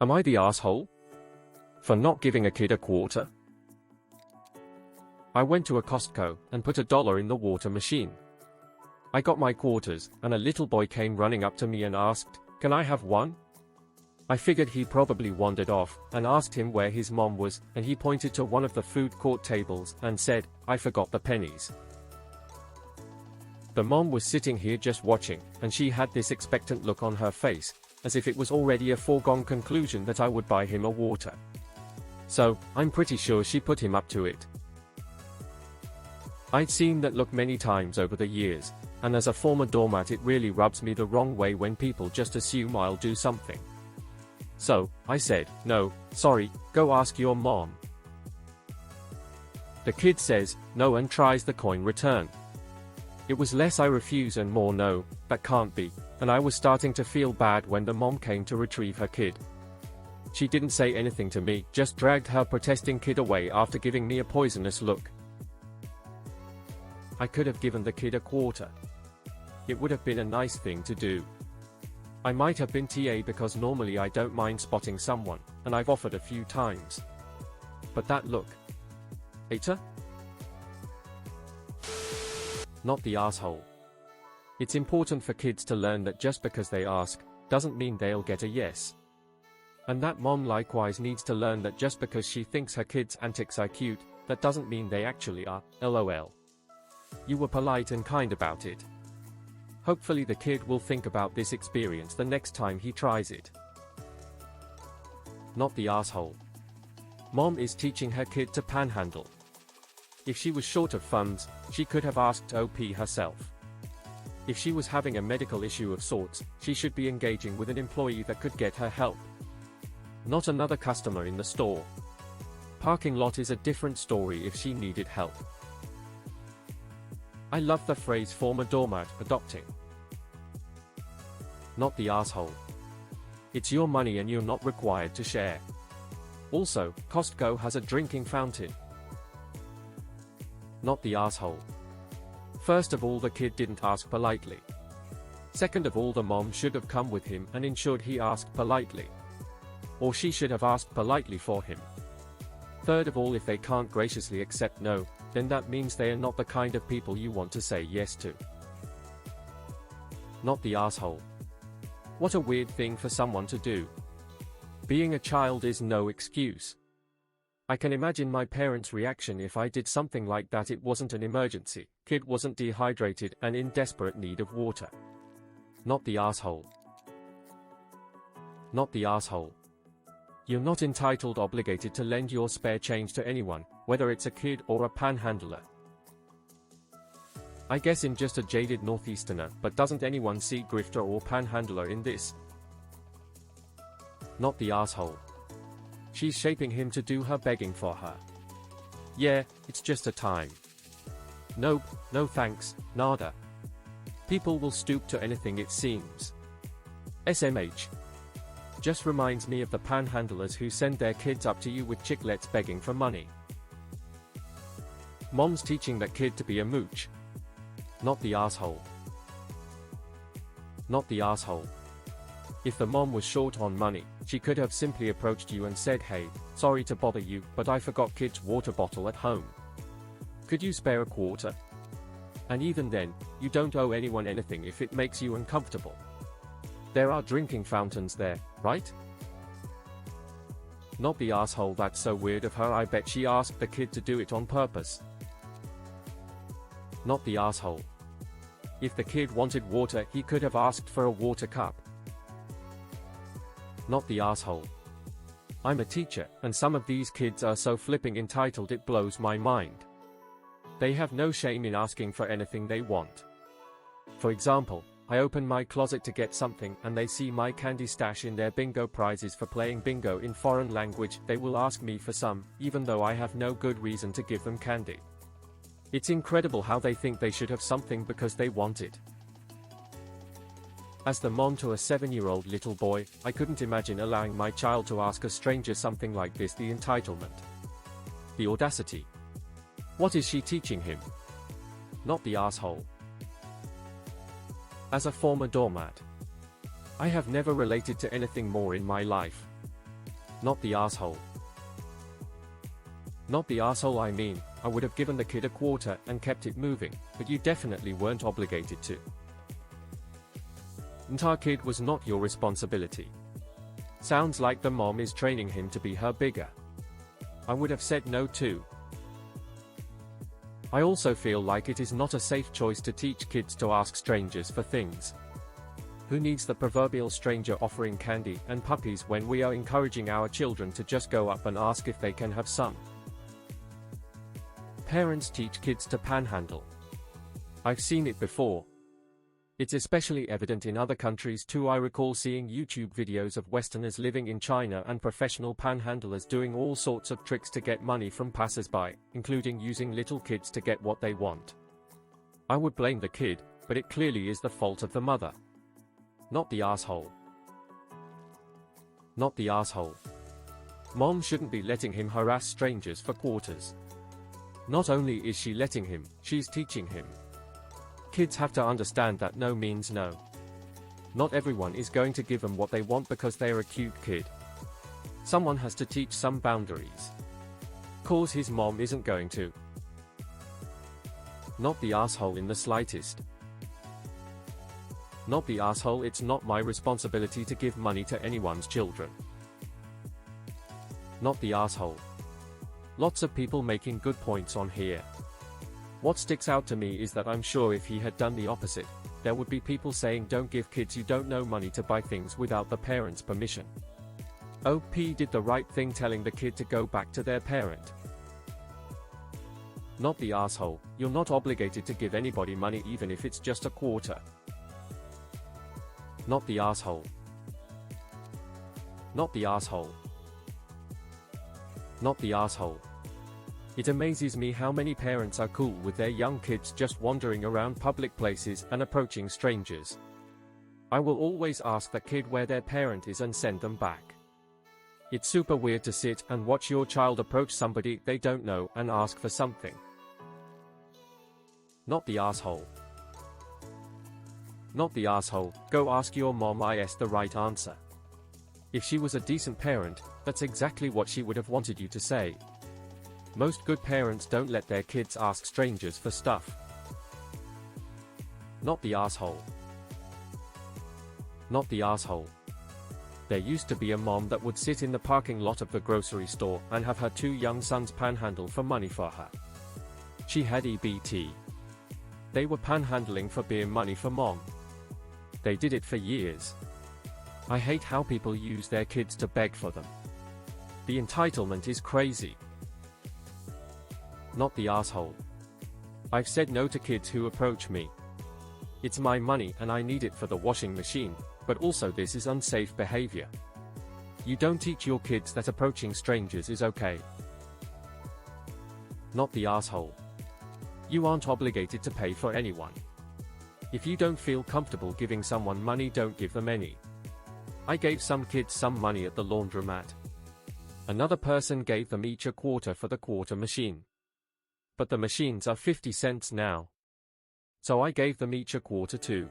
Am I the asshole for not giving a kid a quarter? I went to a Costco and put $1 in the water machine. I got my quarters, and a little boy came running up to me and asked, "Can I have one?" I figured he probably wandered off, and asked him where his mom was, and he pointed to one of the food court tables and said, "I forgot the pennies." The mom was sitting here just watching, and she had this expectant look on her face, as if it was already a foregone conclusion that I would buy him a water. So, I'm pretty sure she put him up to it. I'd seen that look many times over the years, and as a former doormat it really rubs me the wrong way when people just assume I'll do something. So, I said, "No, sorry, go ask your mom." The kid says, no, and tries the coin return. It was less I refuse and more no, that can't be, and I was starting to feel bad when the mom came to retrieve her kid. She didn't say anything to me, just dragged her protesting kid away after giving me a poisonous look. I could have given the kid a quarter. It would have been a nice thing to do. I might have been TA because normally I don't mind spotting someone, and I've offered a few times. But that look. AITA? Not the asshole. It's important for kids to learn that just because they ask, doesn't mean they'll get a yes. And that mom likewise needs to learn that just because she thinks her kid's antics are cute, that doesn't mean they actually are, lol. You were polite and kind about it. Hopefully the kid will think about this experience the next time he tries it. Not the asshole. Mom is teaching her kid to panhandle. If she was short of funds, she could have asked OP herself. If she was having a medical issue of sorts, she should be engaging with an employee that could get her help. Not another customer in the store. Parking lot is a different story if she needed help. I love the phrase former doormat adopting. Not the asshole. It's your money and you're not required to share. Also, Costco has a drinking fountain. Not the asshole. First of all, the kid didn't ask politely. Second of all, the mom should have come with him and ensured he asked politely. Or she should have asked politely for him. Third of all, if they can't graciously accept no, then that means they are not the kind of people you want to say yes to. Not the asshole. What a weird thing for someone to do. Being a child is no excuse. I can imagine my parents' reaction if I did something like that. It wasn't an emergency, kid wasn't dehydrated and in desperate need of water. Not the asshole. Not the asshole. You're not entitled or obligated to lend your spare change to anyone, whether it's a kid or a panhandler. I guess I'm just a jaded northeasterner, but doesn't anyone see grifter or panhandler in this? Not the asshole. She's shaping him to do her begging for her. Yeah, it's just a time. Nope, no thanks, nada. People will stoop to anything it seems. SMH. Just reminds me of the panhandlers who send their kids up to you with chiclets begging for money. Mom's teaching that kid to be a mooch. Not the asshole. Not the asshole. If the mom was short on money, she could have simply approached you and said, "Hey, sorry to bother you, but I forgot kid's water bottle at home. Could you spare a quarter?" And even then, you don't owe anyone anything if it makes you uncomfortable. There are drinking fountains there, right? Not the asshole. That's so weird of her. I bet she asked the kid to do it on purpose. Not the asshole. If the kid wanted water, he could have asked for a water cup. Not the asshole. I'm a teacher, and some of these kids are so flipping entitled it blows my mind. They have no shame in asking for anything they want. For example, I open my closet to get something and they see my candy stash in their bingo prizes for playing bingo in foreign language. They will ask me for some, even though I have no good reason to give them candy. It's incredible how they think they should have something because they want it. As the mom to a 7-year-old little boy, I couldn't imagine allowing my child to ask a stranger something like this. The entitlement. The audacity. What is she teaching him? Not the asshole. As a former doormat, I have never related to anything more in my life. Not the asshole. Not the asshole I mean, I would have given the kid a quarter and kept it moving, but you definitely weren't obligated to. Our kid was not your responsibility. Sounds like the mom is training him to be her bigger. I would have said no too. I also feel like it is not a safe choice to teach kids to ask strangers for things. Who needs the proverbial stranger offering candy and puppies when we are encouraging our children to just go up and ask if they can have some? Parents teach kids to panhandle. I've seen it before. It's especially evident in other countries too. I recall seeing YouTube videos of Westerners living in China and professional panhandlers doing all sorts of tricks to get money from passers-by, including using little kids to get what they want. I would blame the kid, but it clearly is the fault of the mother. Not the asshole. Not the asshole. Mom shouldn't be letting him harass strangers for quarters. Not only is she letting him, she's teaching him. Kids have to understand that no means no. Not everyone is going to give them what they want because they're a cute kid. Someone has to teach some boundaries. Cause his mom isn't going to. Not the asshole in the slightest. Not the asshole. It's not my responsibility to give money to anyone's children. Not the asshole. Lots of people making good points on here. What sticks out to me is that I'm sure if he had done the opposite, there would be people saying don't give kids you don't know money to buy things without the parents' permission. OP did the right thing telling the kid to go back to their parent. Not the asshole. You're not obligated to give anybody money even if it's just a quarter. Not the asshole. Not the asshole. Not the asshole. It amazes me how many parents are cool with their young kids just wandering around public places and approaching strangers. I will always ask the kid where their parent is and send them back. It's super weird to sit and watch your child approach somebody they don't know and ask for something. Not the asshole. Not the asshole. Go ask your mom is the right answer. If she was a decent parent, that's exactly what she would have wanted you to say. Most good parents don't let their kids ask strangers for stuff. Not the asshole. Not the asshole. There used to be a mom that would sit in the parking lot of the grocery store and have her 2 young sons panhandle for money for her. She had EBT. They were panhandling for beer money for mom. They did it for years. I hate how people use their kids to beg for them. The entitlement is crazy. Not the asshole. I've said no to kids who approach me. It's my money and I need it for the washing machine, but also this is unsafe behavior. You don't teach your kids that approaching strangers is okay. Not the asshole. You aren't obligated to pay for anyone. If you don't feel comfortable giving someone money, don't give them any. I gave some kids some money at the laundromat. Another person gave them each a quarter for the quarter machine. But the machines are 50 cents now. So I gave them each a quarter too.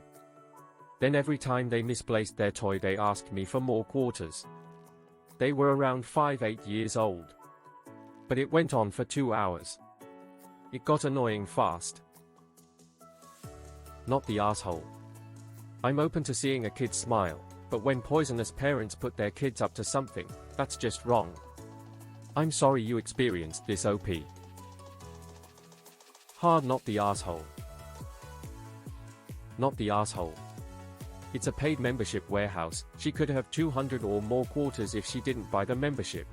Then every time they misplaced their toy they asked me for more quarters. They were around 5-8 years old. But it went on for 2 hours. It got annoying fast. Not the asshole. I'm open to seeing a kid smile, but when poisonous parents put their kids up to something, that's just wrong. I'm sorry you experienced this, OP. Hard. Not the asshole. Not the asshole. It's a paid membership warehouse. She could have 200 or more quarters if she didn't buy the membership.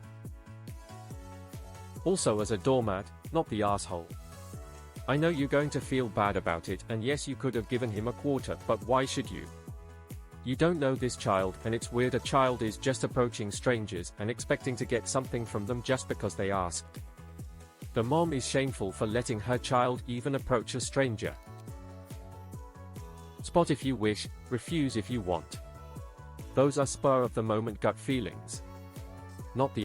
Also, as a doormat, not the asshole. I know you're going to feel bad about it, and yes, you could have given him a quarter, but why should you? You don't know this child, and it's weird a child is just approaching strangers and expecting to get something from them just because they asked. The mom is shameful for letting her child even approach a stranger. Spot if you wish, refuse if you want. Those are spur of the moment gut feelings. Not the